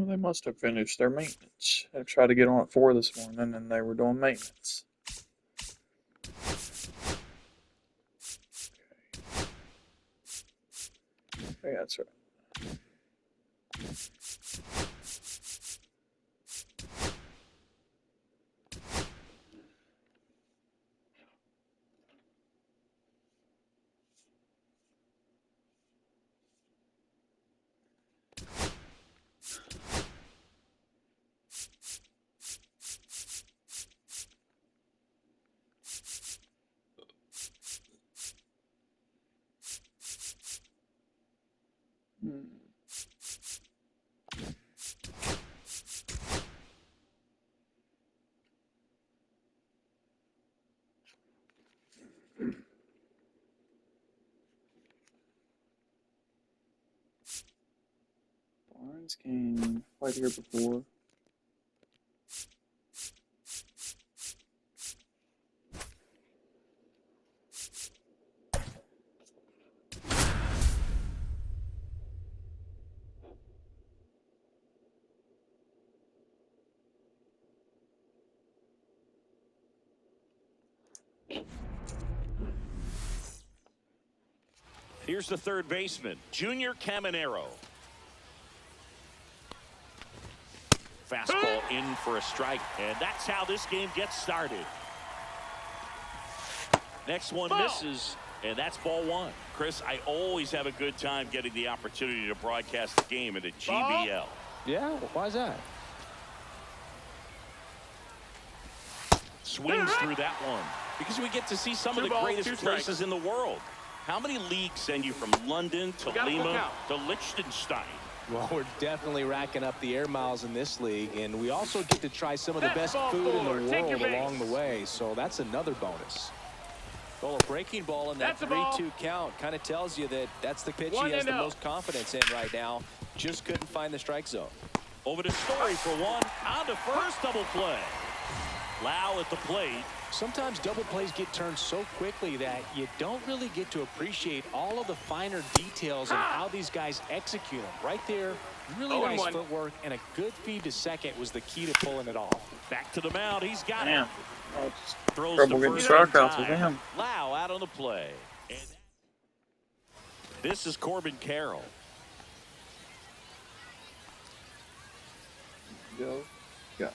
They must have finished their maintenance. I tried to get on at 4 this morning, and they were doing maintenance. Okay. Yeah, that's right. Barnes came right here before. Here's the third baseman, Junior Caminero. Fastball in for a strike, and that's how this game gets started. Next one misses, and that's ball one. Chris, I always have a good time getting the opportunity to broadcast the game at a GBL. Yeah, why is that? Swings through that one because we get to see some of the greatest places in the world. How many leagues send you from London to Lima to Liechtenstein? Well, we're definitely racking up the air miles in this league, and we also get to try some of the best food in the world along the way, so that's another bonus. Well, a breaking ball in that 3-2 count kind of tells you that that's the pitch he has the most confidence in right now. Just couldn't find the strike zone. Over to Story for one. On to first, double play. Lau at the plate. Sometimes double plays get turned so quickly that you don't really get to appreciate all of the finer details and how these guys execute them. Right there, really nice footwork, and a good feed to second was the key to pulling it off. Back to the mound. He's got Damn. it. Throws Trouble the getting first strikeouts with him. Lau out on the play. And this is Corbin Carroll. Go. Yeah.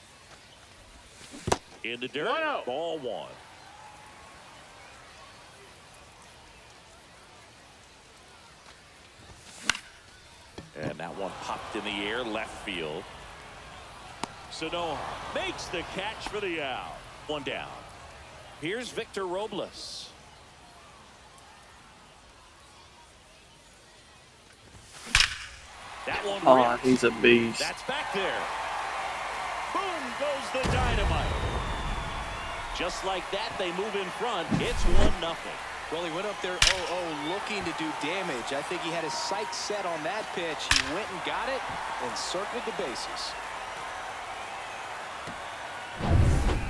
In the dirt, ball one. And that one popped in the air, left field. Sano makes the catch for the out. One down. Here's Victor Robles. That one. Oh, he's a beast. That's back there. Boom goes the dynamite. Just like that, they move in front. It's 1-0. Well, he went up there 0-0 looking to do damage. I think he had his sights set on that pitch. He went and got it and circled the bases.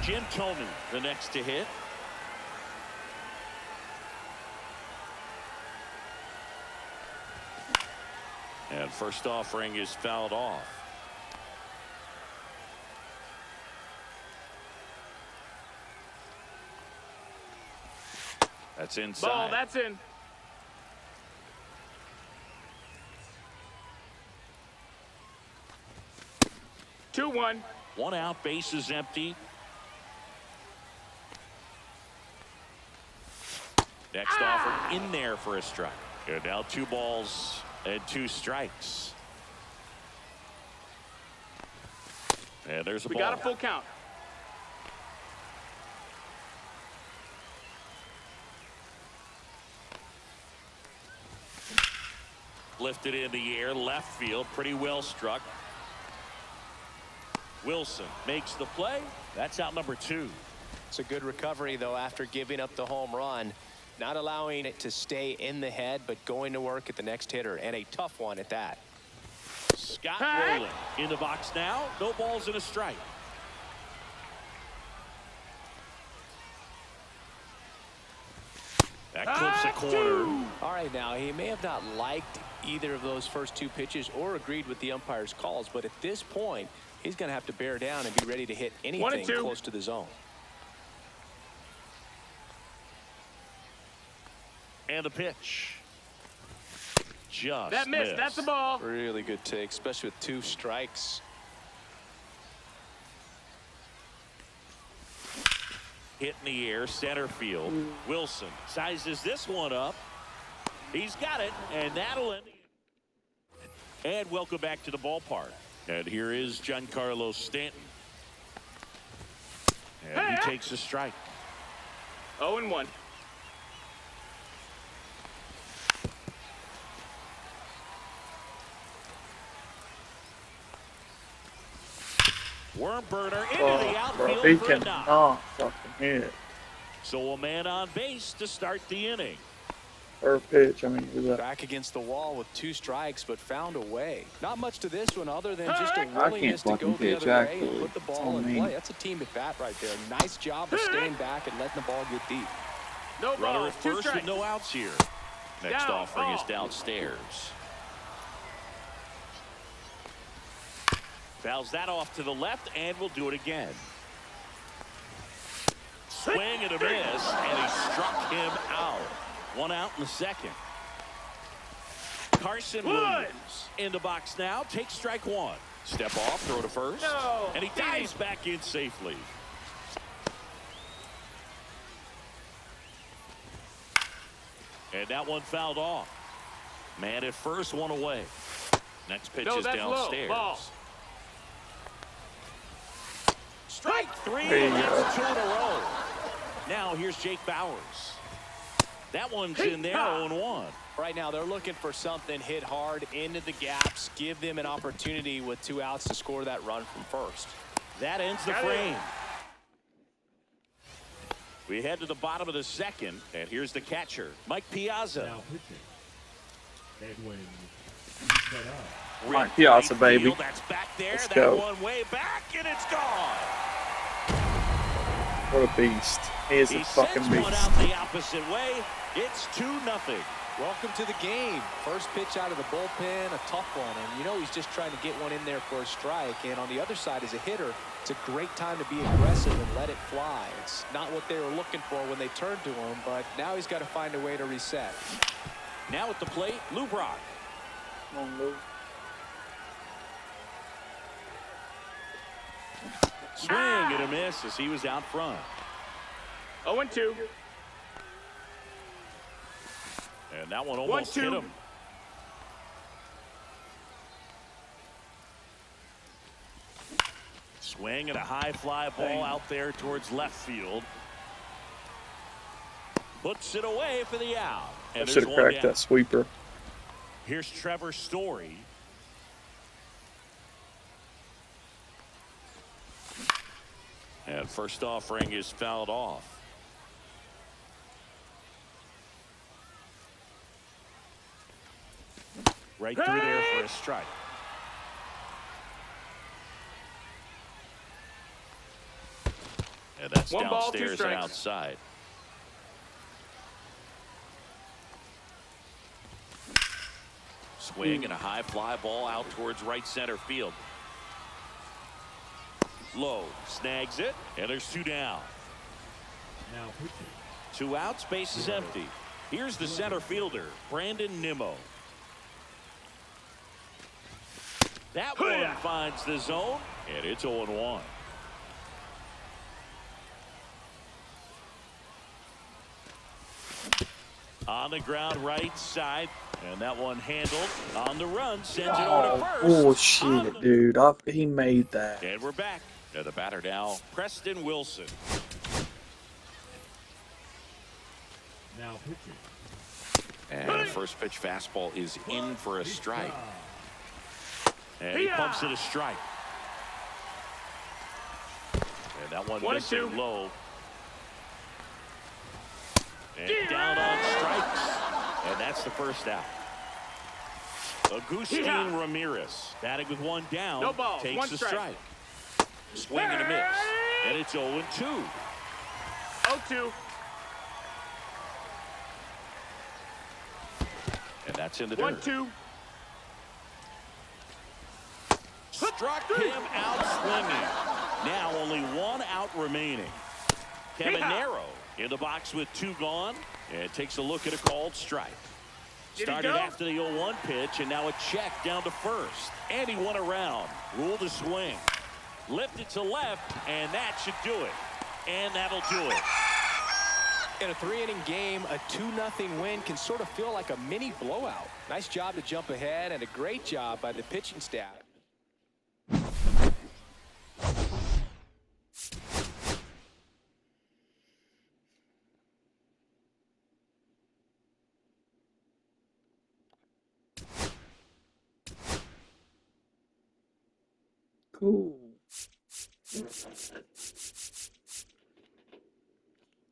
Jim Thome, the next to hit. And first offering is fouled off. That's inside. Ball, that's in. Two, one. One out, base is empty. Next offer in there for a strike. And now 2 balls and 2 strikes. And there's a ball. We got a full count. Lifted in the air, left field, pretty well struck. Wilson makes the play. That's out number 2. It's a good recovery, though, after giving up the home run. Not allowing it to stay in the head, but going to work at the next hitter, and a tough one at that. Scott Rowland in the box now. No balls and a strike. That clips a corner. All right, now, he may have not liked either of those first two pitches or agreed with the umpire's calls, but at this point, he's going to have to bear down and be ready to hit anything close to the zone. And a pitch. Just that missed. That's the ball. Really good take, especially with 2 strikes. Hit in the air, center field. Wilson sizes this one up. He's got it, and that'll end it. And welcome back to the ballpark. And here is Giancarlo Stanton. And he takes a strike. 0-1. Worm burner into the outfield He for a knock. cannot fucking hit. So a man on base to start the inning. Or pitch, I mean, who's that? Back against the wall with 2 strikes, but found a way. Not much to this one other than just a willingness to go fucking the pitch, other way and actually. put the That's ball all I in mean. play. That's a team at bat right there. Nice job of staying back and letting the ball get deep. No Runner ball. at 2 first with strikes. no outs here. Next Down, offering is ball. downstairs. Fouls that off to the left, and we'll do it again. Swing and a miss, and he struck him out. 1 out in the second. Carson Williams in the box now. Takes strike 1. Step off, throw to first. No. And he dives back in safely. And that one fouled off. Man at first, 1 away. Next pitch is that's downstairs. low. Ball. Strike 3, There you and that's go. 2 in a row. Now here's Jake Bowers. That one's in there, 0-1. Right now, they're looking for something hit hard into the gaps, give them an opportunity with 2 outs to score that run from first. That ends the Got it. frame. We head to the bottom of the second, and here's the catcher, Mike Piazza. Now pitching. Edwin set up. Mike Piazza, Right baby. field, that's back there. Let's that go. one way back, and it's gone. What a beast. He is a He fucking sends one beast. out the opposite way. It's 2-0. Welcome to the game. First pitch out of the bullpen, a tough one. And you know he's just trying to get one in there for a strike. And on the other side, as a hitter, it's a great time to be aggressive and let it fly. It's not what they were looking for when they turned to him, but now he's got to find a way to reset. Now at the plate, Lou Brock. Come on, Lou. Swing and a miss as he was out front. 0-2. And that one almost 1-2. hit him. Swing and a high fly ball out there towards left field. Puts it away for the out. I And should there's have one cracked down. that sweeper. Here's Trevor Story. And first offering is fouled off. Right through there for a strike. And that's 1 ball, 2 downstairs and strikes. outside. Swing and a high fly ball out towards right center field. Low snags it, and there's 2 down. Now pitching. 2 outs, base is empty. Here's the center fielder, Brandon Nimmo. That one finds the zone, and it's 0-1. On the ground right side, and that one handled on the run, sends it over to first. Bullshit, dude. He made that. And we're back. And the batter now, Preston Wilson. Now pitching. And first pitch fastball is in for a strike. And he pumps it a strike. And that one missing 1-2. low. And down on strikes. And that's the first out. Agustin Ramirez batting with 1 down. No balls, takes 1 the strike. strike. Swing and a miss. And it's 0-2. 0-2. bats in the dirt. 1-2. Struck him out swinging. Now only 1 out remaining. Caminero in the box with 2 gone. And takes a look at a called strike. Started after the 0-1 pitch, and now a check down to first. And he won around. Ruled a swing. Lifted to left, and that should do it. And that'll do it. In a 3-inning game, a 2-0 win can sort of feel like a mini blowout. Nice job to jump ahead, and a great job by the pitching staff. Cool.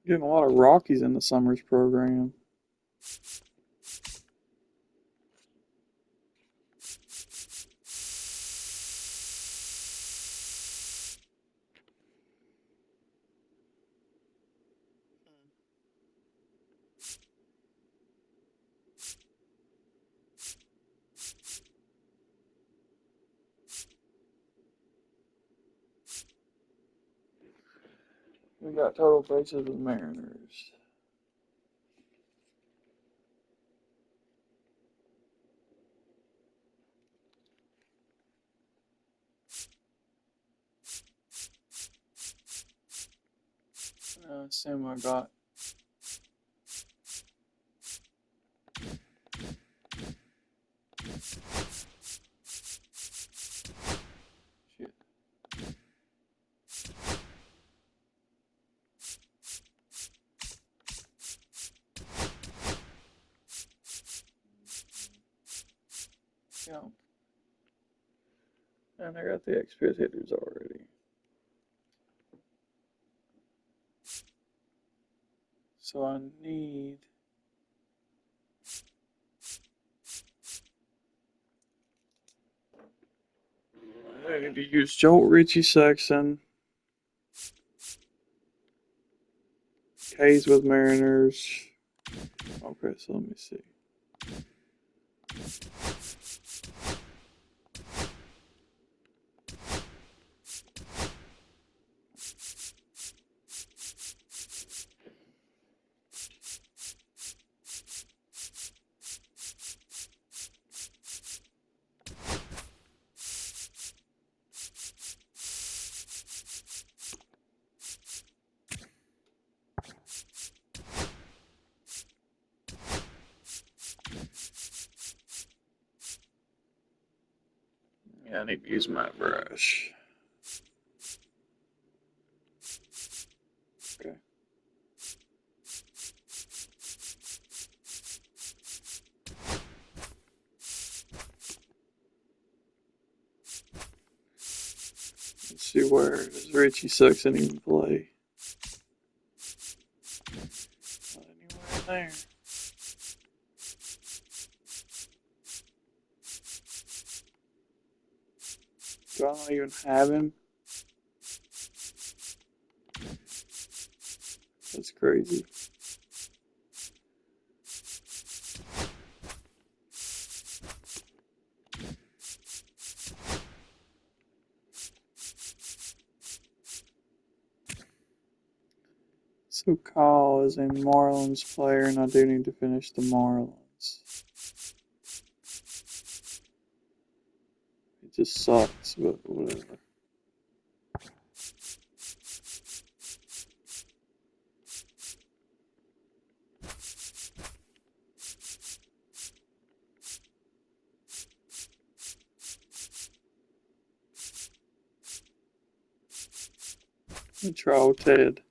Getting a lot of Rockies in the Summers program. We got total bases with Mariners. Same I got. Shit. Yeah. And I got the expert hitters already. So I need to use Jolt, Richie Sexton, K's with Mariners. Okay, so let me see. Yeah, I need to use my brush. Okay. Let's see, where does Richie Sexton even play? Not anywhere there. Do I not even have him? That's crazy. So Kyle is a Marlins player, and I do need to finish the Marlins. It just sucks, but whatever. Let me try with Ted.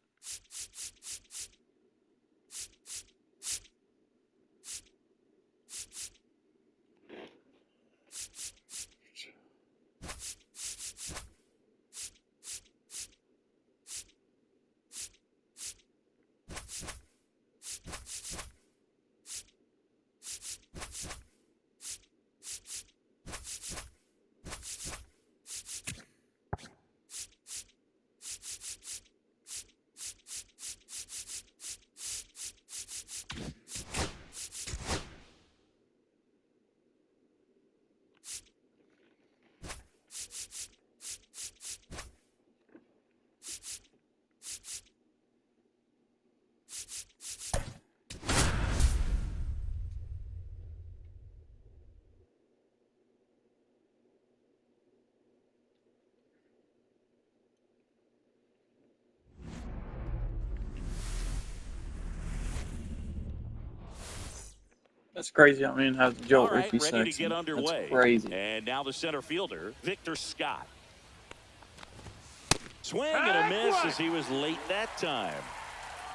That's crazy. I mean, how the All jolt right, Ricky ready to section. get underway. That's crazy. And now the center fielder, Victor Scott. Swing and a miss as he was late that time.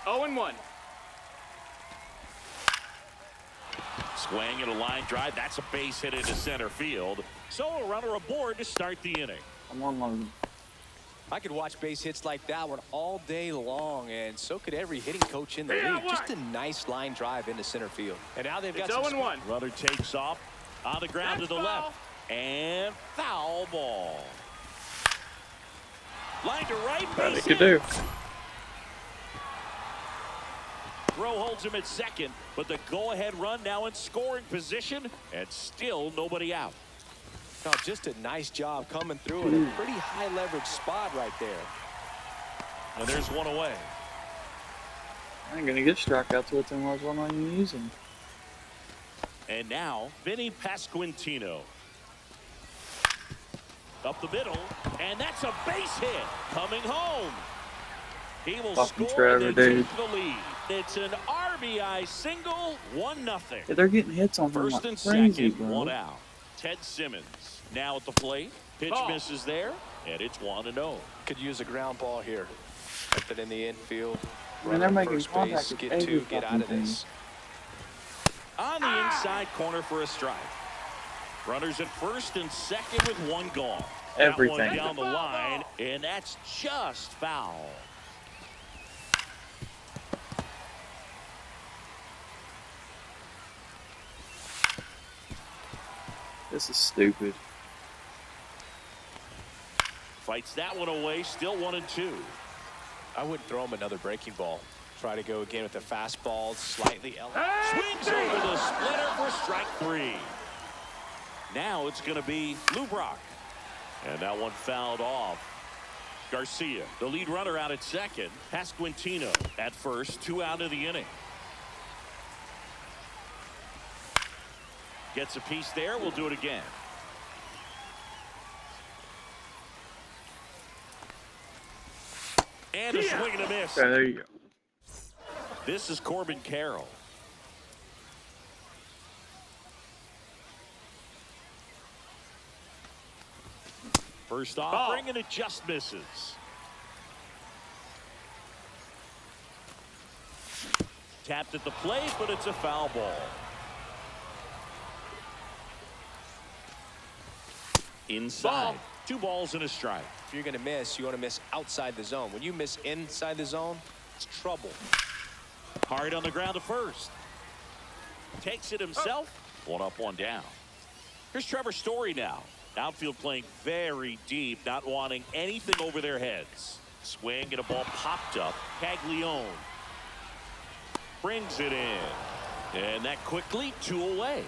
0-1. Swing and a line drive. That's a base hit into center field. So a runner aboard to start the inning. I'm on Logan. I could watch base hits like that one all day long, and so could every hitting coach in the league. Just a nice line drive into center field. And now they've got It's 0-1. Runner takes off on the ground to the left. And foul ball. Line to right. That he Base could hit. do. Throw holds him at second, but the go-ahead run now in scoring position, and still nobody out. Oh, just a nice job coming through in a pretty high leverage spot right there. And there's one away. I ain't gonna get strikeouts with him. Why am I even using? And now, Vinny Pasquantino. Up the middle, and that's a base hit coming home. He will Fucking score Trevor, and dude. take the lead. It's an RBI single, 1-0. Yeah, they're getting hits on him First like and crazy, second, bro. one out. Ted Simmons now at the plate. Pitch Ball. misses there, and it's 1-0. Could use a ground ball here. Up it in the infield. I mean, they're Runner making first contact base, with get every two, get out of fucking this. On the inside corner for a strike. Runners at first and second with one gone. That Everything. one down the line, and that's just foul. This is stupid. Fights that one away, still 1-2. I wouldn't throw him another breaking ball. Try to go again with the fastball, slightly elevated. Swings over the splitter for strike three. Now it's going to be Lou Brock. And that one fouled off. Garcia, the lead runner, out at second. Pasquantino at first, 2 out of the inning. Gets a piece there. We'll do it again. And a swing and a miss. Okay, there you go. This is Corbin Carroll. First offering, and it just misses. Tapped at the plate, but it's a foul ball. Inside. Ball. 2 balls and a strike. If you're going to miss, you want to miss outside the zone. When you miss inside the zone, it's trouble. Hard on the ground to first. Takes it himself. 1 up, 1 down. Here's Trevor Story now. Outfield playing very deep, not wanting anything over their heads. Swing and a ball popped up. Caglione brings it in. And that quickly 2 away.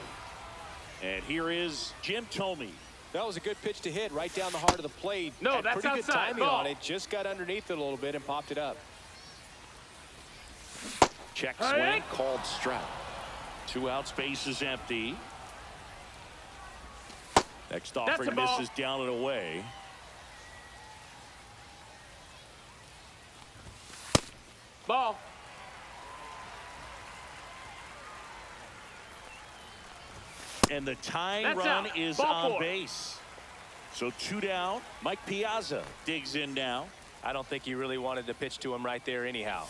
And here is Jim Thome. That was a good pitch to hit right down the heart of the plate. No, Had that's pretty good outside. timing Ball. on it. Just got underneath it a little bit and popped it up. Check swing, called strike. 2 outs, base is empty. Next offering misses down and away. Ball. And the tying That's run out. is Ball on 4. base. So 2 down. Mike Piazza digs in now. I don't think he really wanted to pitch to him right there anyhow.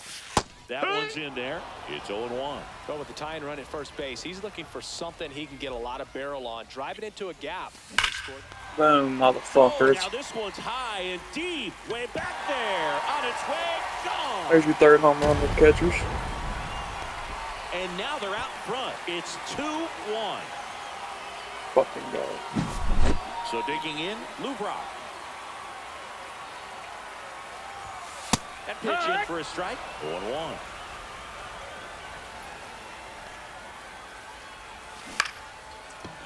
That one's in there. It's 0-1. But with the tie and run at first base, he's looking for something he can get a lot of barrel on. Drive it into a gap. Boom, Oh, motherfuckers. now this one's high and deep. Way back there. On its way. Gone. There's your 3rd home run with catchers. And now they're out front. It's 2-1. Fucking go. So digging in, Lou Brock. That pitch in for a strike. 0-1.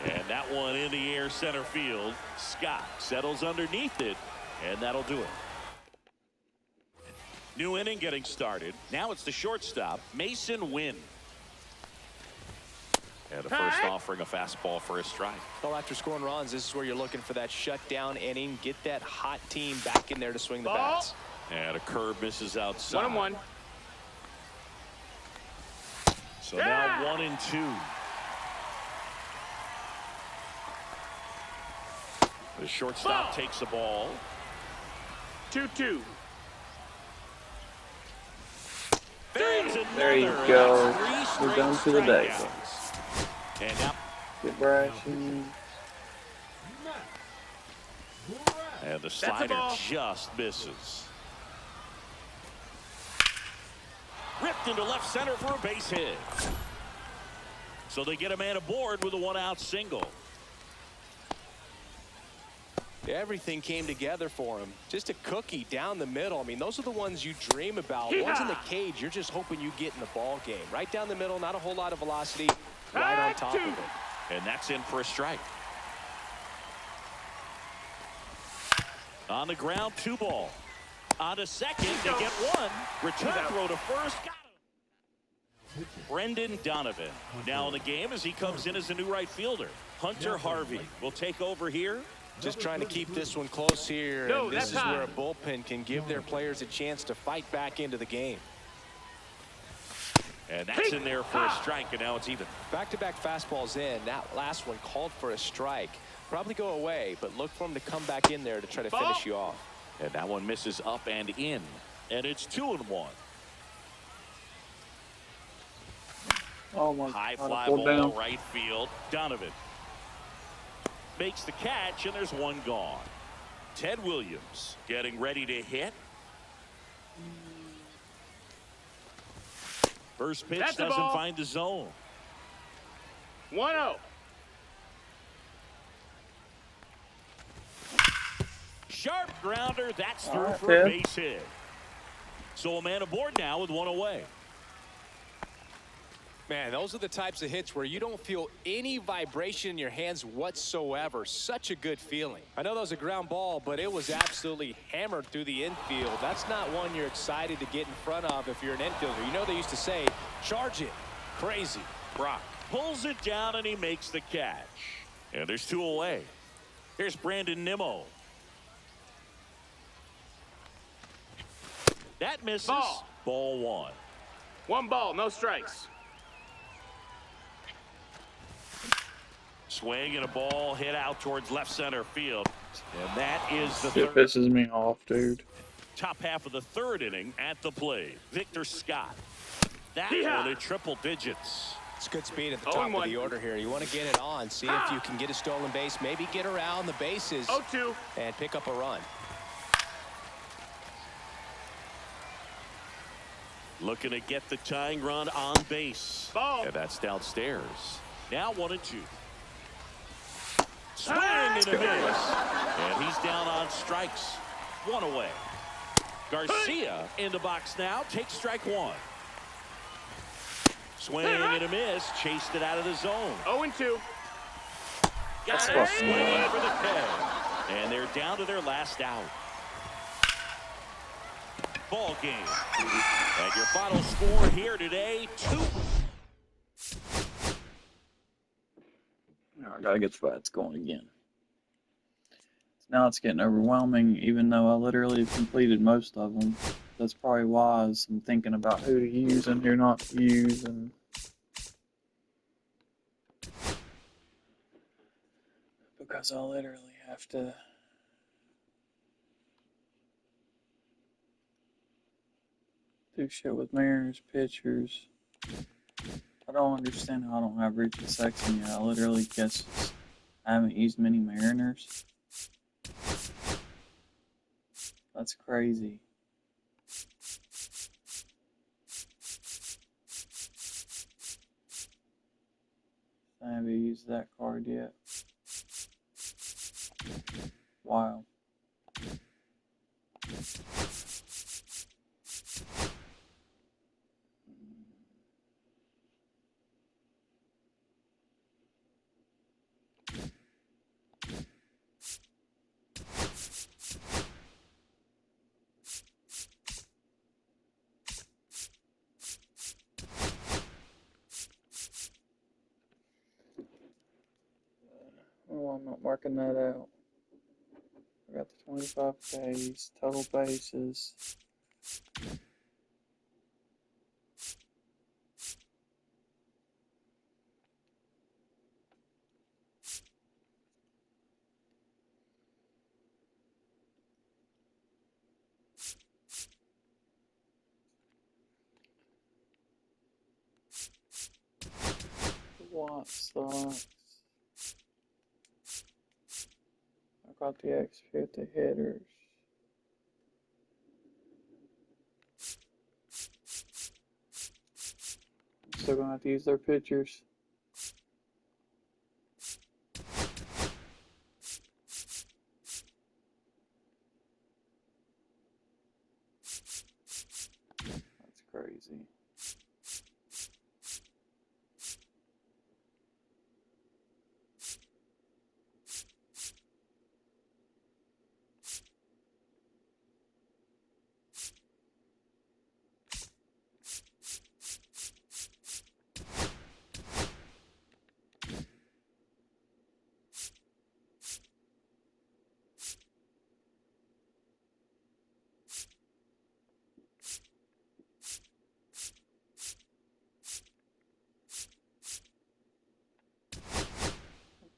And that one in the air center field. Scott settles underneath it, and that'll do it. New inning getting started. Now it's the shortstop, Mason Wynn. And a first offering, a fastball for a strike. Well, after scoring runs, this is where you're looking for that shutdown inning. Get that hot team back in there to swing the bats. And a curve misses outside. 1-1. So now 1-2. The shortstop takes the ball. 2-2. There you go. We're done for the day. And now, Get Brashy. and the slider just misses. Ripped into left center for a base hit. So they get a man aboard with a one-out single. Everything came together for him. Just a cookie down the middle. I mean, those are the ones you dream about. Ones in the cage, you're just hoping you get in the ball game. Right down the middle, not a whole lot of velocity, right on top of it. And that's in for a strike. On the ground, 2 ball. On to second to get 1. Return throw to first. Got him. Brendan Donovan now in the game as he comes in as a new right fielder. Hunter Harvey will take over here. Just trying to keep this one close here. No, and this is that's where a time. bullpen can give their players a chance to fight back into the game. And that's in there for a strike, and now it's even. Back-to-back fastballs in. That last one called for a strike. Probably go away, but look for him to come back in there to try to finish you off. And that one misses up and in. And it's 2-1. Oh my High God, fly pulled ball down. right field. Donovan makes the catch, and there's 1 gone. Ted Williams getting ready to hit. First pitch That's the doesn't ball. find the zone. 1-0. Sharp grounder. That's through Alright, for a Ted. base hit. So a man aboard now with 1 away. Man, those are the types of hits where you don't feel any vibration in your hands whatsoever. Such a good feeling. I know that was a ground ball, but it was absolutely hammered through the infield. That's not one you're excited to get in front of if you're an infielder. You know they used to say, charge it. Crazy. Brock pulls it down, and he makes the catch. And there's 2 away. Here's Brandon Nimmo. That misses. Ball 1. 1 ball, no strikes. Swing and a ball hit out towards left center field. And that is the Shit third. pisses me off, dude. Top half of the 3rd inning at the plate. Victor Scott. That Yeehaw! one in triple digits. It's good speed at the top of the order here. You want to get it on, see if you can get a stolen base, maybe get around the bases 0-2. and pick up a run. Looking to get the tying run on base. Ball. And that's downstairs. Now 1-2. Swing and a miss. And he's down on strikes. 1 away. Garcia in the box now. Takes strike 1. Swing and a miss. Chased it out of the zone. 0-2. Got it. Swing for the K. And they're down to their last out. Ball game. And your final score here today, 2. I gotta get the bats going again. Now it's getting overwhelming, even though I literally completed most of them. That's probably why I'm thinking about who to use and who not to use, and because I literally have to do shit with Mariners pitchers. I don't understand how I don't have Richie Sexton yet. I literally guess I haven't used many Mariners. That's crazy. I haven't used that card yet. Wow. Oh, I'm not marking that out. I got the 25 base, total bases. That sucks. I got the X50 hitters. I'm still gonna have to use their pitchers. That's crazy.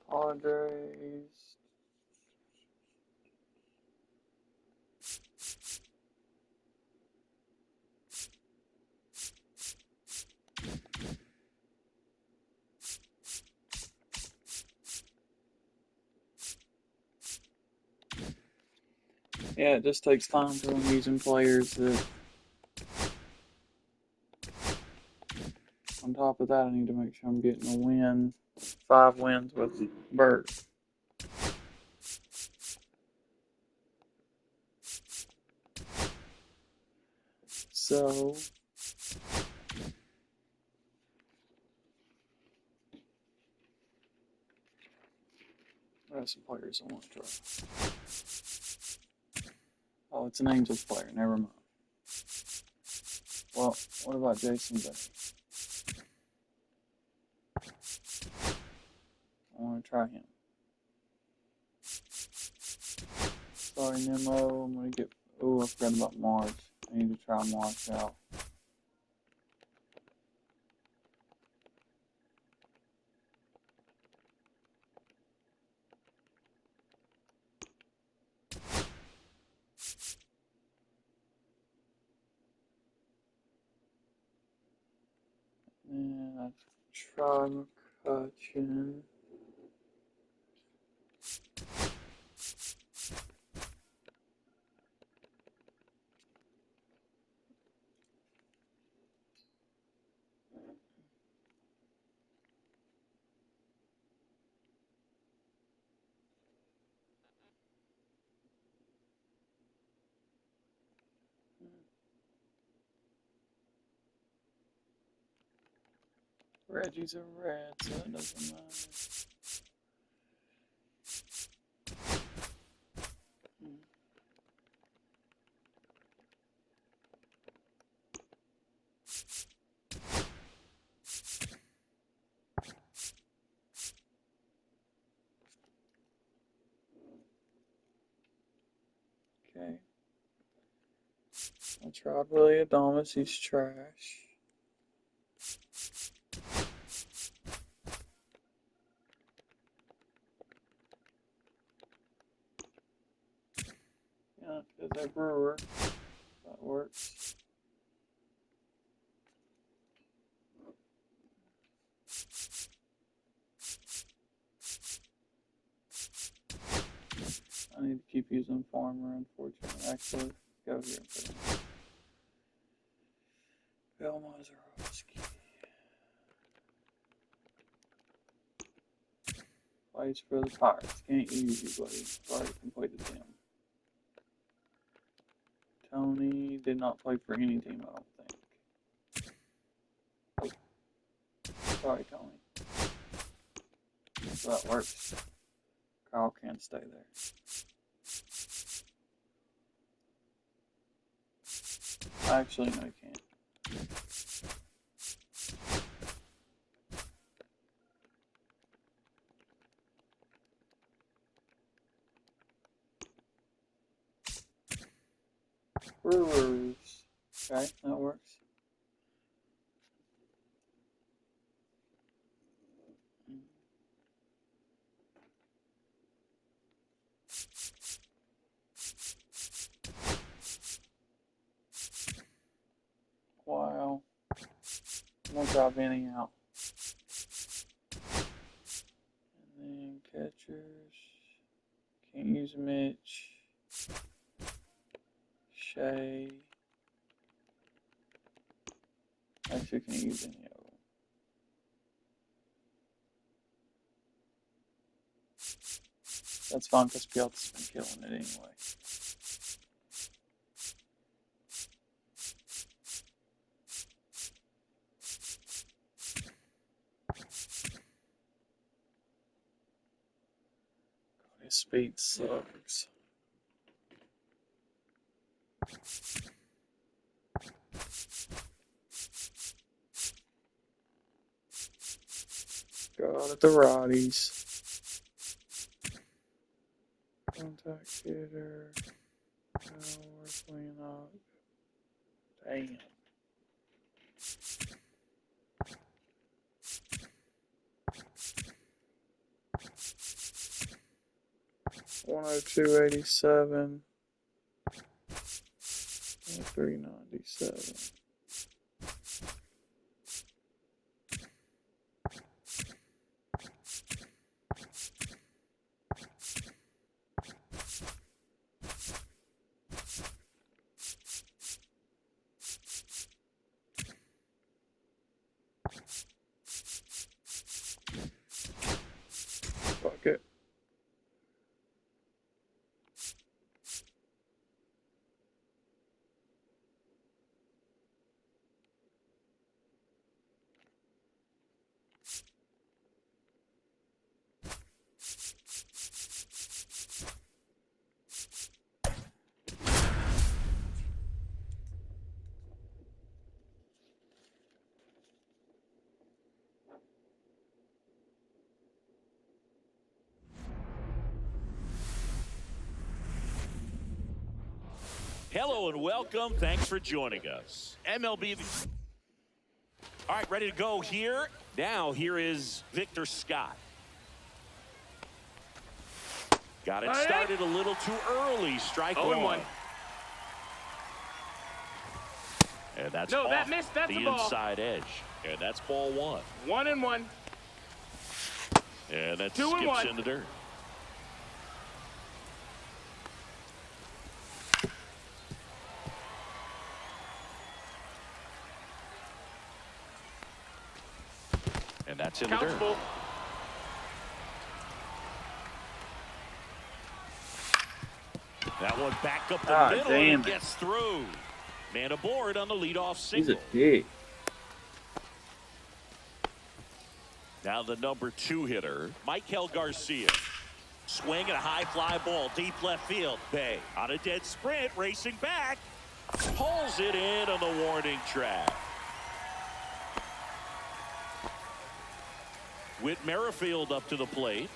Padres. Yeah, it just takes time till I'm using players that. On top of that, I need to make sure I'm getting a win. 5 wins with Bert. So. I have some players I want to try. Oh, it's an Angels player. Never mind. Well, what about Jason Bay? I want to try him. Sorry, Nemo. I'm going to get... Oh, I forgot about March. I need to try March out. And I try McCutcheon. Reggie's a red, so it doesn't matter. Okay. I tried Willie Adames, he's trash. Yeah, because they're Brewer. That works. I need to keep using Farmer, unfortunately. Actually, go here and put him. Bill Mazeroski. Plays for the Pirates. Can't use you, buddy. Already completed them. Tony did not play for any team, I don't think. Sorry, Tony. So that works. Kyle can't stay there. Actually, no, he can't. Brewers. Okay, that works. Wow. I'm gonna drop Benny out. Use Mitch. Shay. Actually, can use any of them. That's fine because Piot's been killing it anyway. God, his speed sucks. God at the righties. Contact hitter. No, we're clean up. Damn. $102.87. 397. Fuck it. Hello and welcome. Thanks for joining us. MLB. All right, ready to go here. Now, here is Victor Scott. Got it started a little too early. Strike one. And that's No, off that missed. That's the a ball. inside edge. And that's ball one. 1-1. And that 2-1. skips in the dirt. And that's in the dirt. Full. That one back up the God middle damn and it. gets through. Man aboard on the leadoff He's single. a dick. Now the number 2 hitter, Michael Garcia. Swing and a high fly ball, deep left field. Bay on a dead sprint, racing back. Pulls it in on the warning track. Whit Merrifield up to the plate.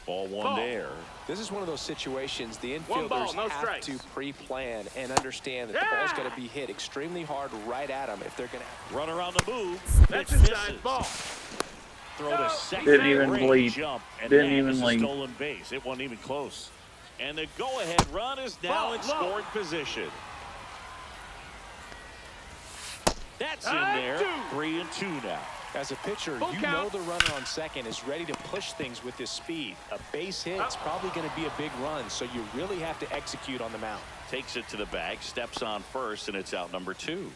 Ball one there. This is one of those situations the One ball, infielders no have strikes. to pre-plan and understand that the ball's got to be hit extremely hard right at them if they're going to. Runner on the move. That's Pitch inside misses. ball. Throw to second. Didn't even Great bleed. Jump, and Didn't that even is a bleed. stolen base. It wasn't even close. And the go-ahead run is now in scoring position. That's in there. 3-2 now. As a pitcher, Full you count. know the runner on second is ready to push things with his speed. A base hit's probably going to be a big run, so you really have to execute on the mound. Takes it to the bag, steps on first, and it's out number 2.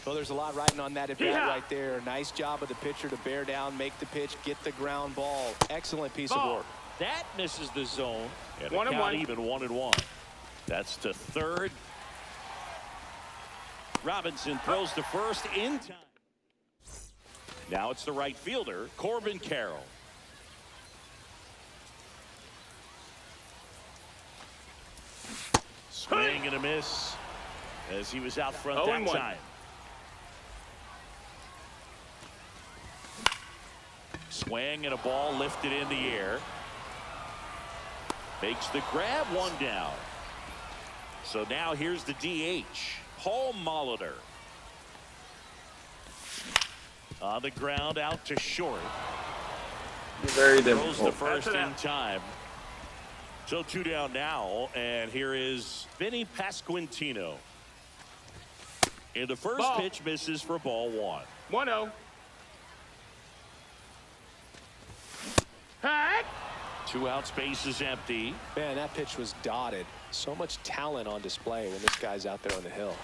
Well, there's a lot riding on that at bat right there. Nice job of the pitcher to bear down, make the pitch, get the ground ball. Excellent piece of work. That misses the zone. And the 1-1. count even 1-1. That's to third. Robinson throws to first in time. Now it's the right fielder, Corbin Carroll. Swing and a miss as he was out front that 0-1. time. Swing and a ball lifted in the air. Makes the grab, one down. So now here's the DH, Paul Molitor. On the ground out to short. Very Throws the difficult. first in time. So 2 down now, and here is Vinny Pasquantino. And the first pitch misses for ball 1. 1-0. Hack. 2 out, space is empty. Man, that pitch was dotted. So much talent on display when this guy's out there on the hill.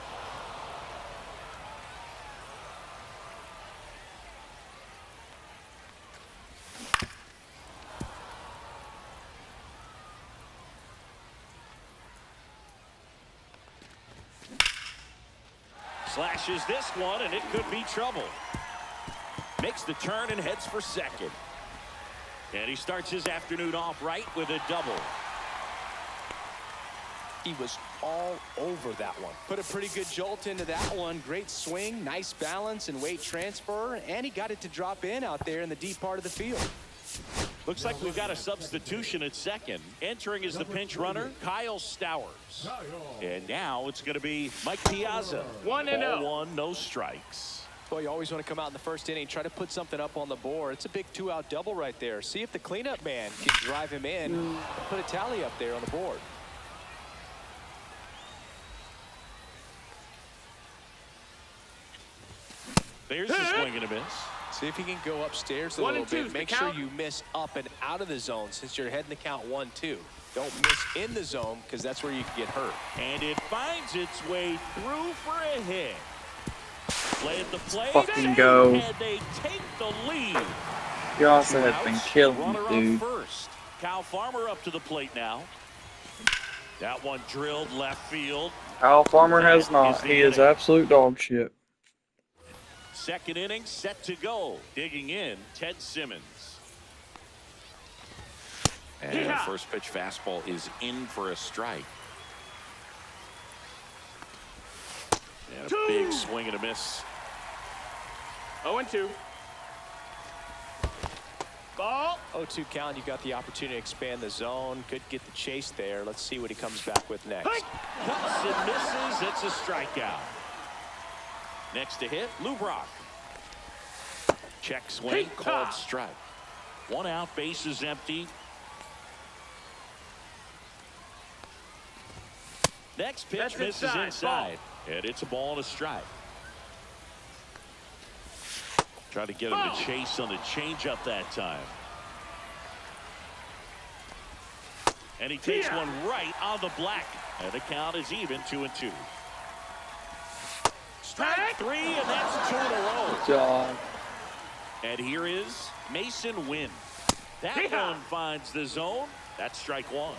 Slashes this one, and it could be trouble. Makes the turn and heads for second. And he starts his afternoon off right with a double. He was all over that one. Put a pretty good jolt into that one. Great swing, nice balance and weight transfer, and he got it to drop in out there in the deep part of the field. Looks like we've got a substitution at second. Entering is the pinch runner, Kyle Stowers. And now it's going to be Mike Piazza. 1-0. Ball 1, no strikes. Boy, you always want to come out in the first inning, try to put something up on the board. It's a big 2-out double right there. See if the cleanup man can drive him in and put a tally up there on the board. There's the swing and a miss. See if he can go upstairs a 1 little and 2 bit. is the Make sure count. you miss up and out of the zone since you're heading the count 1-2. Don't miss in the zone because that's where you can get hurt. And it finds its way through for a hit. Play at the plate. Fucking go. And they take the lead. You also 2 have been outs, killing runner me, on dude. first. Kyle Farmer up to the plate now. That one drilled left field. Kyle Farmer has That not. is the He is inning. absolute dog shit. Second inning set to go. Digging in, Ted Simmons. And the first pitch fastball is in for a strike. And a big swing and a miss. 0-2. Ball. 0-2 count. You got the opportunity to expand the zone. Could get the chase there. Let's see what he comes back with next. Cuts and misses. It's a strikeout. Next to hit, Lou Brock. Check swing, called strike. 1 out, base is empty. Next pitch That's misses inside. inside. And it's a ball and a strike. Trying to get him to chase on the changeup that time. And he takes one right on the black. And the count is even, 2-2. Strike 3, and that's 2 in a row. Good job. And here is Mason Wynn. That one finds the zone. That's strike 1.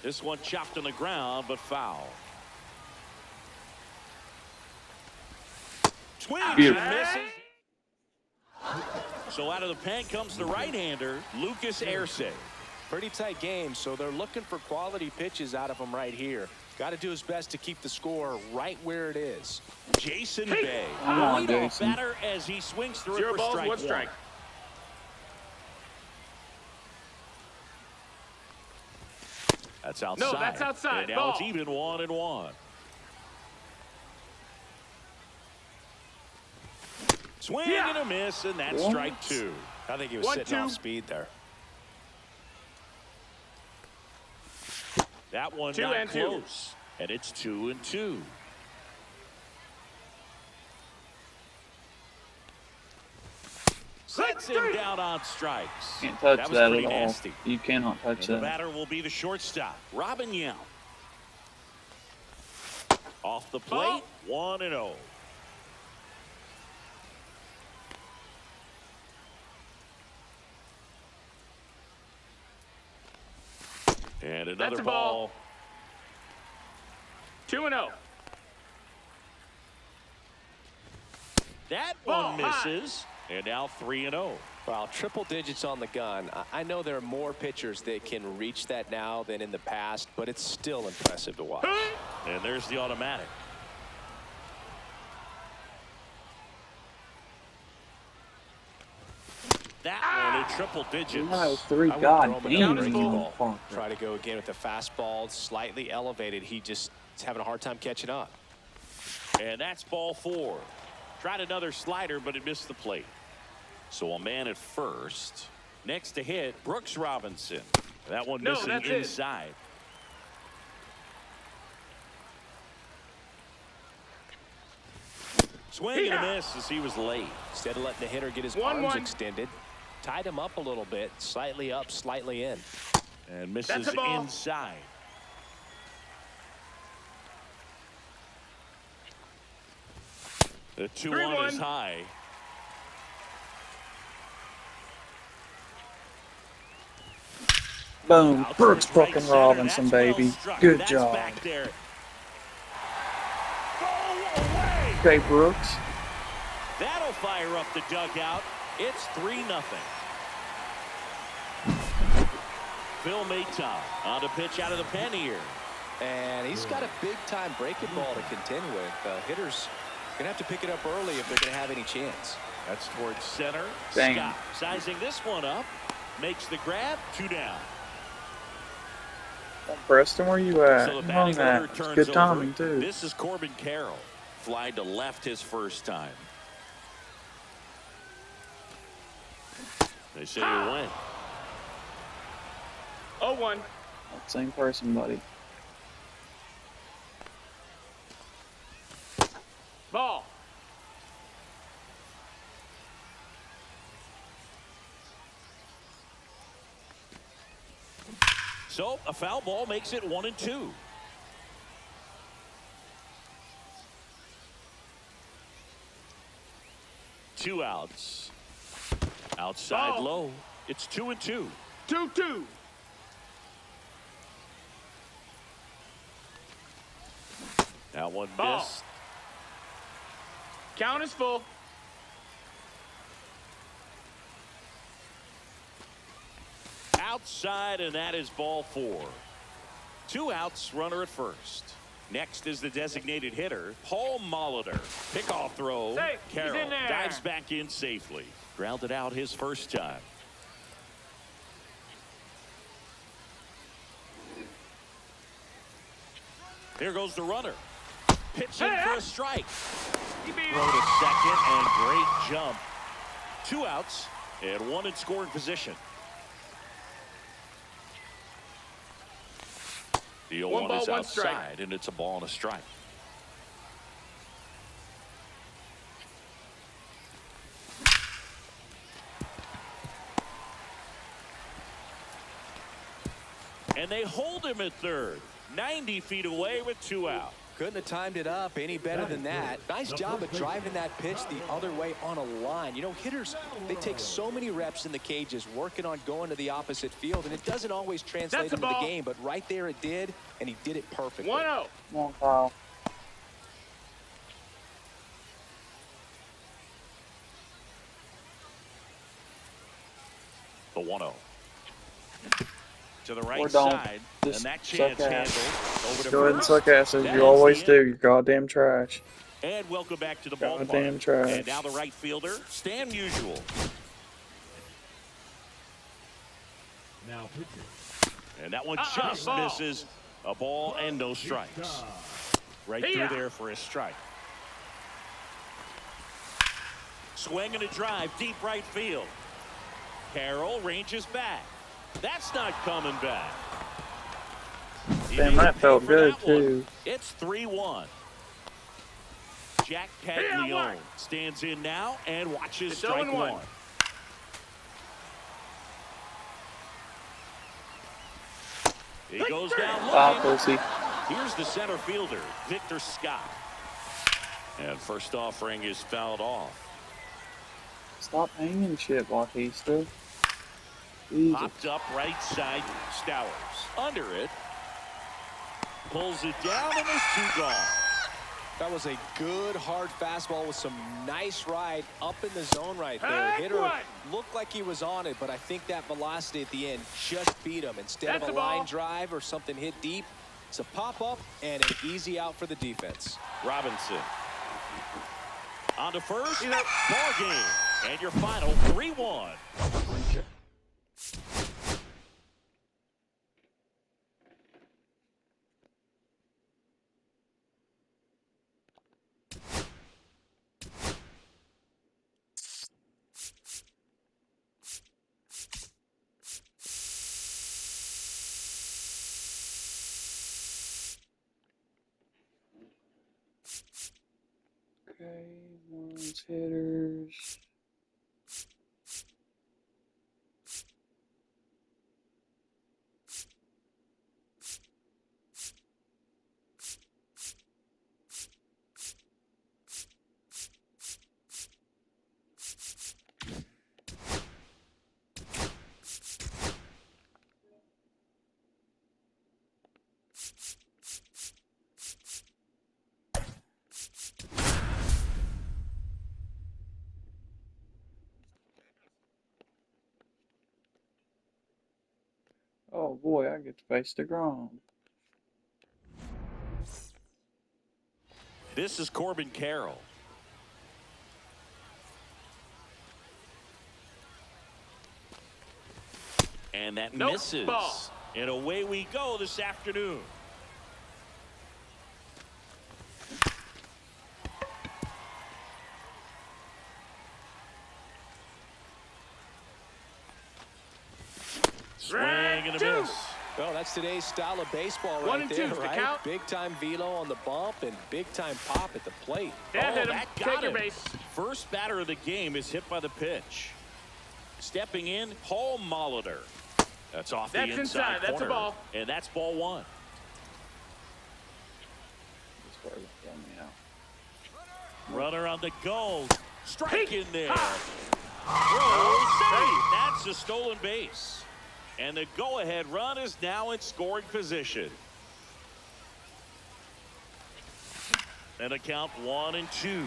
This one chopped on the ground, but foul. Swing and misses. So out of the pen comes the right-hander, Lucas Erce. Pretty tight game, so they're looking for quality pitches out of him right here. Got to do his best to keep the score right where it is. Jason Bay, Come on, the leadoff Jason. batter as he swings through 0 it for balls, strike 1 strike. That's outside. No, that's outside. And now Ball. it's even 1-1. Swing and a miss, and that's What? strike 2. I think he was 1-2. sitting off speed there. That one 2 not and 2. close. And it's 2-2. Sets him down on strikes. Can't touch was that pretty at all. nasty. You cannot touch The that. batter will be the shortstop, Robin Yount. Off the plate, 1-0. And another That's a ball. ball. 2-0. That Ball one high. misses. And now 3-0. Wow, triple digits on the gun. I know there are more pitchers that can reach that now than in the past, but it's still impressive to watch. And there's the automatic. That one in triple digits. That was 3 I wouldn't throw him goddamn another breaking you ball. motherfucker. Try to go again with the fastball, slightly elevated. He just is having a hard time catching up. And that's ball 4. Tried another slider, but it missed the plate. So a man at first. Next to hit, Brooks Robinson. That one No, missing that's it. inside. Swing and a miss as he was late. Instead of letting the hitter get his 1-1. arms extended, tied him up a little bit, slightly up, slightly in. And misses That's a ball. inside. The 2-1 is 3-1. high. Boom. Out Brooks towards right fucking center. Robinson, That's well baby. struck. Good That's job. back there. Go away. Okay, Brooks. That'll fire up the dugout. It's 3-0. Phil Maton on the pitch out of the pen here. And he's got a big-time breaking ball to contend with. Hitters going to have to pick it up early if they're going to have any chance. That's towards center. Dang. Scott sizing this one up. Makes the grab. 2 down. Preston, where you at? So the On batting that. order It's turns good over. timing, too. This is Corbin Carroll. Fly to left his first time. They say you win. 0-1. Same person, buddy. Ball. So a foul ball makes it 1-2. Two outs. Outside Ball. low. It's 2-2. 2-2. That one Ball. missed. Count is full. Outside, and that is ball 4. 2 outs, runner at first. Next is the designated hitter, Paul Molitor. Pickoff throw. Safe. He's Carroll in there. dives back in safely. Grounded out his first time. Here goes the runner. Pitching Hey, for a strike. He beat Throw it. to second, and great jump. 2 outs, and 1 in scoring position. The 0-1 One ball, is one outside, strike. and it's a ball and a strike. And they hold him at third. 90 feet away with 2 out. Couldn't have timed it up any better than that. Nice job of driving that pitch the other way on a line. You know, hitters, they take so many reps in the cages working on going to the opposite field, and it doesn't always translate That's a into the ball. game, but right there it did, and he did it perfectly. 1-0. Come on, Kyle. The 1-0. To the Or right don't. side, Just and that suck chance ass. handled over to Go ahead and first. suck ass as That you is always the do. end. You're goddamn trash. And welcome back to the Goddamn ballpark. trash. And now the right fielder, Stan Musial. Now pitching. And that one Uh-uh, just ball. misses. A ball and no strikes. Right Hey-ya. through there for a strike. Swing and a drive, deep right field. Carroll ranges back. That's not coming back. He Damn, needs that to felt pay for good, that one. too. It's 3-1. Jack Yeah, Caglione what? stands in now and watches It's strike 0-1. 1. He goes down Bye, looking. pussy. Here's the center fielder, Victor Scott. And first offering is fouled off. Stop hanging shit, Bautista. Jesus. Popped up right side, Stowers. Under it. Pulls it down, and there's 2 gone. That was a good, hard fastball with some nice ride up in the zone right there. Hey, Hitter what? looked like he was on it, but I think that velocity at the end just beat him. Instead That's of a the ball. line drive or something hit deep, it's a pop-up and an easy out for the defense. Robinson. On to first. He's out. Ball game. And your final 3-1. Okay, ones hitters. Oh boy, I get to face DeGrom. This is Corbin Carroll. And that Nope. misses. Ball. And away we go this afternoon. Swing and a Two. miss. Well, that's today's style of baseball One right and there, two's the right? count. Big time velo on the bump and big time pop at the plate. That hit him. That Take got your him. base. First batter of the game is hit by the pitch. Stepping in, Paul Molitor. That's off That's the inside inside. That's a corner. ball. And that's ball one. This way will throw me out. Runner on the go. Strike in there. Ha. Throw. That's a stolen base. And the go-ahead run is now in scoring position. And a count 1-2.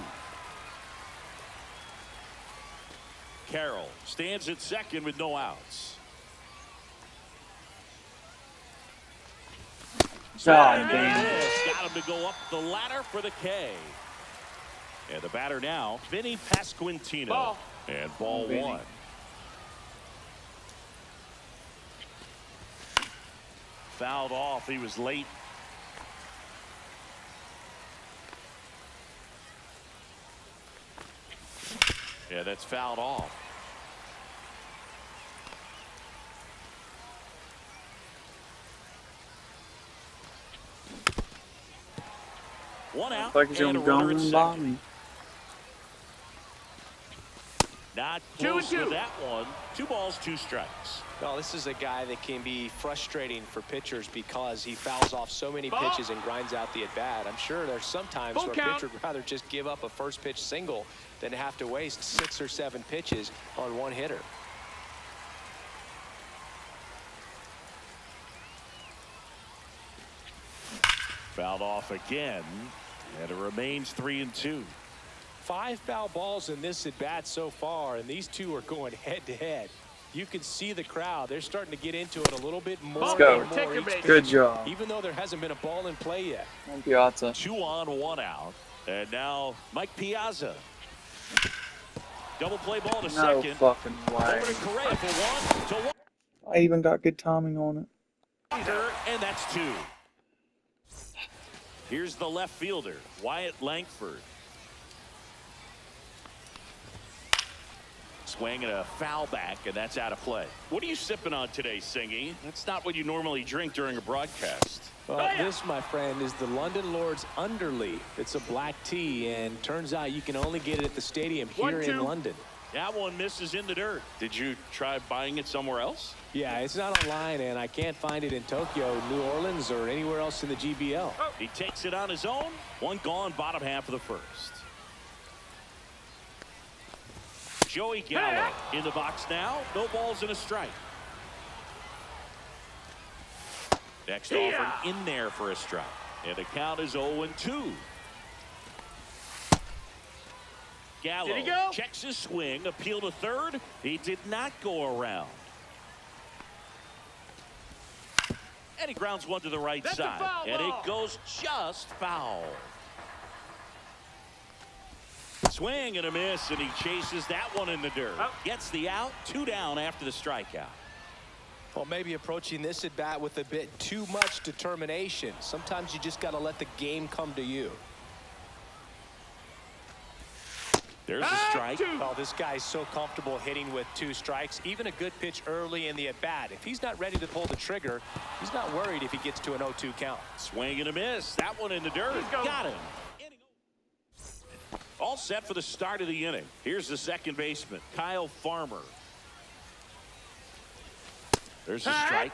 Carroll stands at second with no outs. God Swing and a damn. miss. Got him to go up the ladder for the K. And the batter now, Vinny Pasquantino. Ball. And ball Vinny. one. Fouled off. He was late. Yeah, that's fouled off. One out Like he's and a gonna runner go at and bomb second. me. Not 2 and close with 2. that one. 2 balls, 2 strikes. Well, this is a guy that can be frustrating for pitchers because he fouls off so many Ball. pitches and grinds out the at-bat. I'm sure there's some times Full where a count. pitcher would rather just give up a first pitch single than have to waste 6 or 7 pitches on one hitter. Fouled off again, and it remains 3-2. 5 foul balls in this at-bat so far, and these two are going head-to-head. You can see the crowd. They're starting to get into it a little bit more. Let's go. and more Take your each base. pitch, Good job. even though there hasn't been a ball in play yet. On Piazza. 2 on, 1 out. And now Mike Piazza. Double play ball to No second. fucking way. Over to Correa for 1 to 1. I even got good timing on it. And that's 2. Here's the left fielder, Wyatt Langford. Swing and a foul back, and that's out of play. What are you sipping on today, Singy? That's not what you normally drink during a broadcast. Well, this, my friend, is the London Lords Underleaf. It's a black tea, and turns out you can only get it at the stadium here 1-2. in London. That one misses in the dirt. Did you try buying it somewhere else? Yeah, it's not online, and I can't find it in Tokyo, New Orleans, or anywhere else in the GBL. He takes it on his own. 1 gone, bottom half of the first. Joey Gallo in the box now. No balls and a strike. Next offer in there for a strike. And the count is 0-2. Gallo Did he go? checks his swing. Appeal to third. He did not go around. And he grounds one to the right That's a side. foul And ball. it goes just foul. Swing and a miss, and he chases that one in the dirt. Oh. Gets the out. 2 down after the strikeout. Well, maybe approaching this at bat with a bit too much determination. Sometimes you just got to let the game come to you. There's a strike. Oh, this guy's so comfortable hitting with 2 strikes. Even a good pitch early in the at bat. If he's not ready to pull the trigger, he's not worried if he gets to an 0-2 count. Swing and a miss. That one in the dirt. Let's go. Got him. All set for the start of the inning. Here's the second baseman, Kyle Farmer. There's a strike.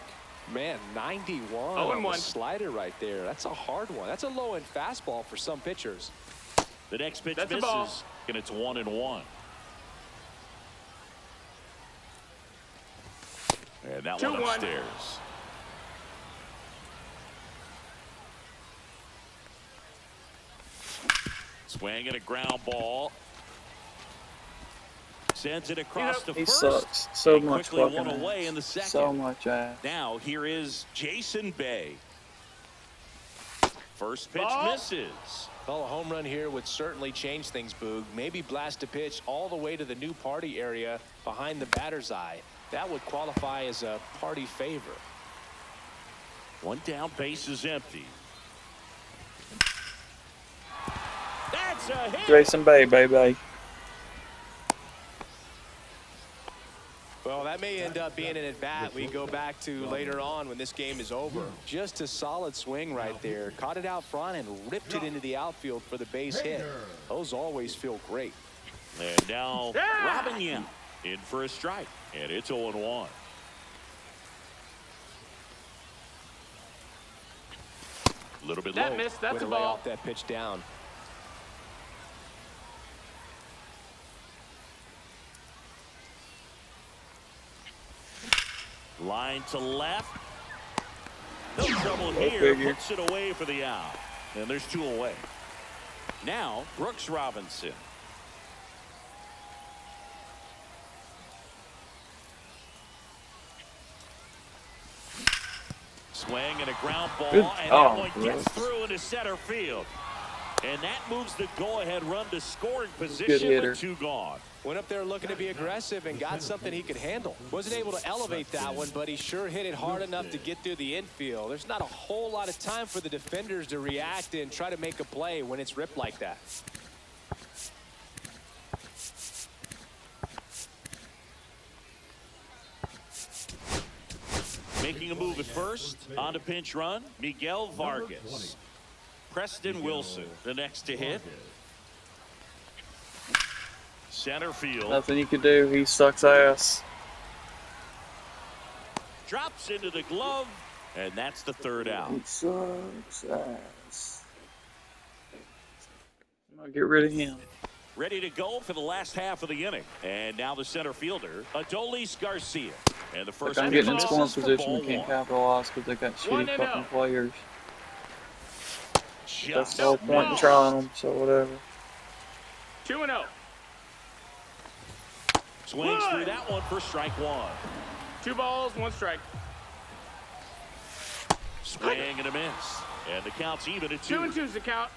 Man, 91 0-1. on the slider right there. That's a hard one. That's a low-end fastball for some pitchers. The next pitch That's a ball. misses, and it's 1-1. And that one 2-1. upstairs. Swing and a ground ball. Sends it across to He first. sucks so And much quickly fucking one away ass. in the second. So much ass. Now here is Jason Bay. First pitch Ball. misses. Well, a home run here would certainly change things, Boog. Maybe blast a pitch all the way to the new party area behind the batter's eye. That would qualify as a party favor. One down, base is empty. That's a hit. Jason Bay, baby. Well, that may end up being an at-bat we go back to later on when this game is over. Just a solid swing right there. Caught it out front and ripped it into the outfield for the base hit. Those always feel great. And now Robin Yount in for a strike. And it's 0-1. A little bit That low. missed. That's Way a to lay ball. off that pitch down. Line to left. No trouble Go here. figure. Puts it away for the out. And there's two away. Now Brooks Robinson. Swing and a ground ball. Good. And Oh, that one gets gross. through into center field. And that moves the go-ahead run to scoring Good position hitter. with two gone. Went up there looking to be aggressive and got something he could handle. Wasn't able to elevate that one, but he sure hit it hard enough to get through the infield. There's not a whole lot of time for the defenders to react and try to make a play when it's ripped like that. Making a move at first. On to pinch run, Miguel Vargas. Preston Wilson, the next to hit. Center field. Nothing you can do. He sucks ass. Drops into the glove. And that's the third out. He sucks ass. I'm gonna get rid of him. Ready to go for the last half of the inning. And now the center fielder, Adolis Garcia. And the first Like I'm pitch getting in scoring misses for position. ball We can't one. capitalize because they got shitty 1-0. fucking players. That's Just the whole point in trying them. So whatever. 2-0. swings through that one for strike one. 2 balls, 1 strike. Swing and a miss. And the count's even at 2. 2-2's the count.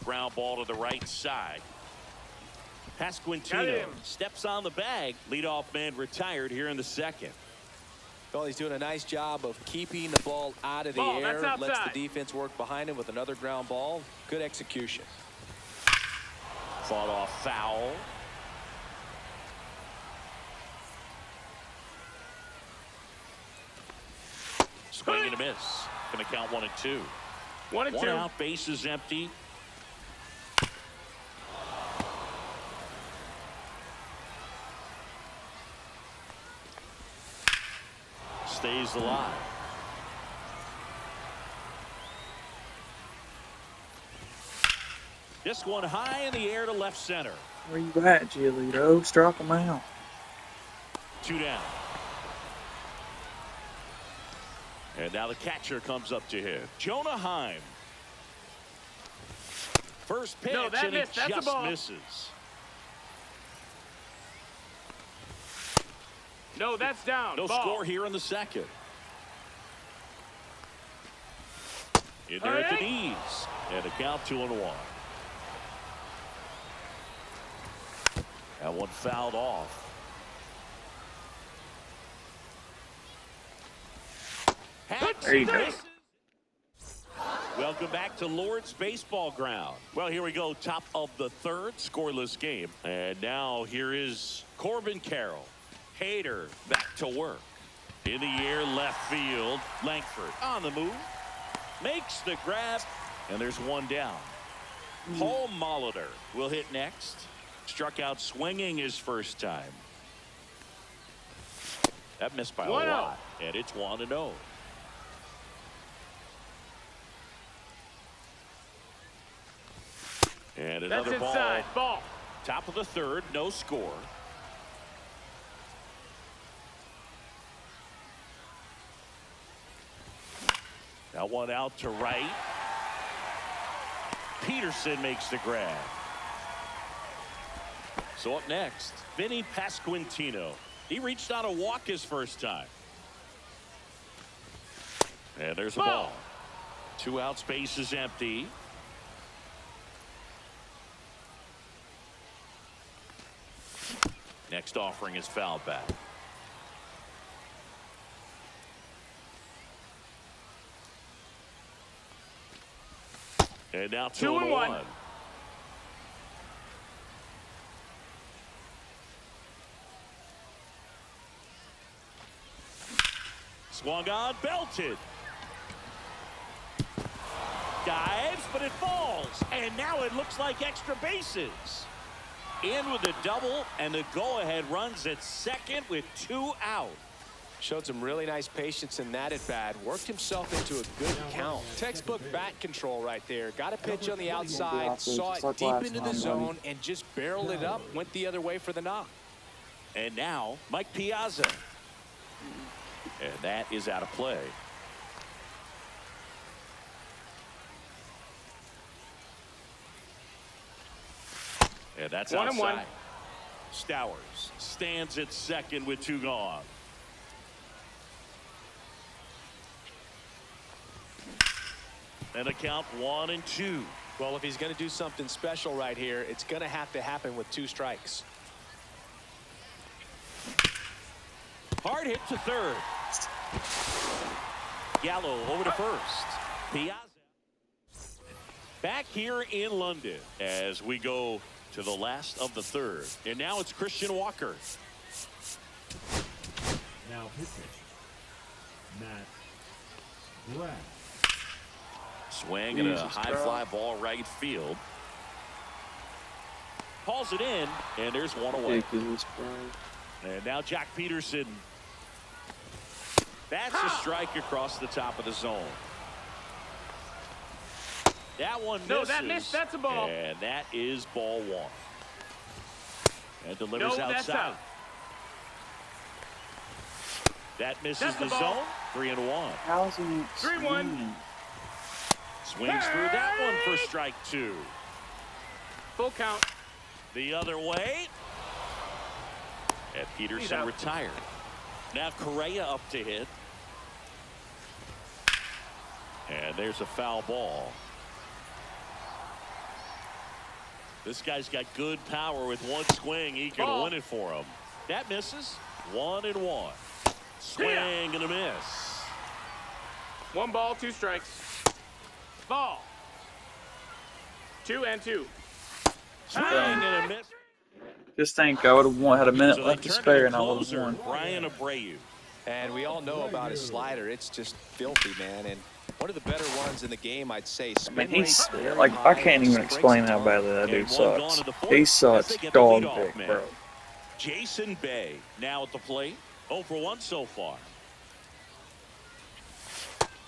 Ground ball to the right side. Got Pasquantino him. steps on the bag. Leadoff man retired here in the second. Well, he's doing a nice job of keeping the ball out of the Ball, air. that's Lets outside. the defense work behind him with another ground ball. Good execution. Fought off foul. Swing and a miss. Going to count 1 and 2. 1 and 2. One out, base is empty. Stays alive. This one high in the air to left center. Where you at, Giolito? Strike him out. 2 down. And now the catcher comes up to hit. Jonah Heim. First pitch, No, that and missed. he That's a just ball. misses. No, that's down. No Ball. score here in the second. In there at the knees. And a count 2-1. That one fouled off. There you go. Misses. Welcome back to Lord's Baseball Ground. Well, here we go. Top of the third, scoreless game. And now here is Corbin Carroll. Hader back to work. In the air, left field. Langford on the move. Makes the grab. And there's one down. Paul Molitor will hit next. Struck out swinging his first time. That missed by a 1-0. lot. And it's 1-0. And That's another ball. inside. Ball. Top of the third, no score. That one out to right. Peterson makes the grab. So up next, Vinny Pasquantino. He reached on a walk his first time. And there's a ball. 2 outs, base is empty. Next offering is fouled back. And now 2-1. Swung on, belted. Dives, but it falls. And now it looks like extra bases. In with a double, and the go-ahead runs at second with 2 out. Showed some really nice patience in that at bat. Worked himself into a good count. Textbook bat control right there. Got a pitch on the outside, saw it deep into the zone, and just barreled it up. Went the other way for the knock. And now, Mike Piazza. And that is out of play. And that's 1-1. outside. Stowers stands at second with 2 gone. And a count 1-2. Well, if he's going to do something special right here, it's going to have to happen with 2 strikes. Hard hit to third. Gallo over to first. Piazza back here in London as we go to the last of the third. And now it's Christian Walker. Now pitching. Matt Black. Swing and a Jesus high Christ. fly ball right field. Calls it in, and there's one away. Ridiculous, bro. And now Jack Peterson. That's a strike across the top of the zone. That one misses. No, that missed. That's a ball. And that is ball 1. And delivers No, that's outside. out. That misses That's the the ball. zone. 3-1. How's he 3-1. Swings through that one for strike 2. Full count. The other way. And He's Peterson out. retired. Now Correa up to hit. And there's a foul ball. This guy's got good power. With one swing, he can Ball. win it for him. That misses. 1-1. Swing and a miss. 1 ball, 2 strikes. Ball. 2-2. Swing and a miss. Just think I would have had a minute So they left to turn spare the and I would have closer, won. Brian Abreu. And we all know about his slider. It's just filthy, man. And one of the better ones in the game, I'd say. I mean, Spin he's rate's very like, I high, can't even strikes explain a how ton. badly that dude And one gone sucks. to the fourth He as sucks they get the dog leadoff dick, man. bro. Jason Bay now at the plate. 0 for 1 so far.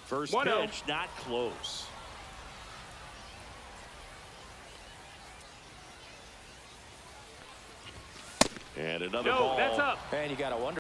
First 1-0. pitch not close. And another No, ball. that's up. And you got to wonder